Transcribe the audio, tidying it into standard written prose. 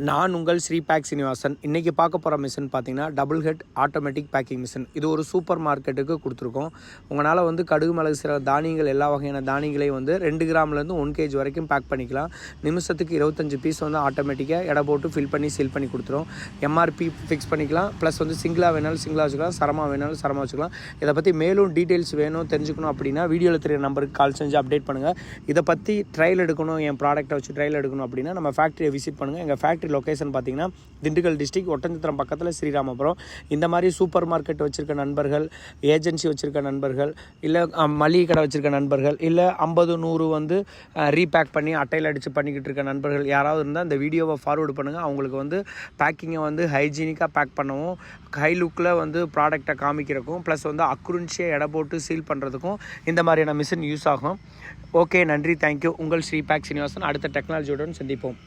நான் உங்கள் ஸ்ரீபேக் சீனிவாசன். இன்றைக்கி பார்க்க போகிற மிஷின் பார்த்தீங்கன்னா double head automatic packing machine. இது ஒரு சூப்பர் மார்க்கெட்டுக்கு கொடுத்துருக்கோம். உங்களால் கடுகு மிளகு சில தானியங்கள் எல்லா வகையான தானியங்களையும் 2 கிராம்லேருந்து 1 kg வரைக்கும் பேக் பண்ணிக்கலாம். நிமிஷத்துக்கு 25 பீஸ் ஆட்டோமேட்டிக்காக எடை போட்டு ஃபில் பண்ணி சீல் பண்ணி கொடுத்துரும். எம்ஆர்பி ஃபிக்ஸ் பண்ணிக்கலாம். ப்ளஸ் சிங்கிளாக வேணாலும் சிங்கிளாக வச்சுக்கலாம், சரமாக வேணாலும் சரமாக வச்சுக்கலாம். இதை பற்றி மேலும் டீட்டெயில்ஸ் வேணும் தெரிஞ்சுக்கணும் அப்படின்னா வீடியோவில் தெரிய நம்பருக்கு கால் செஞ்சு அப்டேட் பண்ணுங்கள். இதை பற்றி ட்ரையல் எடுக்கணும், என் ப்ராடக்ட்டை வச்சு ட்ரையல் எடுக்கணும் அப்படின்னா நம்ம ஃபேக்ட்ரியை விசிட் பண்ணுங்கள். எங்கள் ஃபேக்ட்ரி லொகேஷன் பார்த்தீங்கன்னா திண்டுக்கல் டிஸ்ட்ரிக்ட் ஒட்டஞ்சத்திரம் பக்கத்தில் ஸ்ரீராமபுரம். இந்த மாதிரி சூப்பர் மார்க்கெட் வச்சுருக்க நண்பர்கள், ஏஜென்சி வச்சுருக்க நண்பர்கள், இல்லை மளிகை கடை வச்சுருக்க நண்பர்கள், இல்லை 50-100 ரீபேக் பண்ணி அட்டையில் அடித்து பண்ணிக்கிட்டு இருக்க நண்பர்கள் யாராவது இருந்தால் இந்த வீடியோவை ஃபார்வர்டு பண்ணுங்கள். அவங்களுக்கு பேக்கிங்கை ஹைஜீனிக்காக பேக் பண்ணவும், ஹை லுக்கில் ப்ராடக்டை காமிக்கிறதுக்கும், ப்ளஸ் அக்குரன்சியாக எடை போட்டு சீல் பண்ணுறதுக்கும் இந்த மாதிரியான மிஷின் யூஸ் ஆகும். ஓகே, நன்றி, தேங்க்யூ. உங்கள் ஸ்ரீபேக் சீனிவாசன். அடுத்த டெக்னாலஜியுடன் சந்திப்போம்.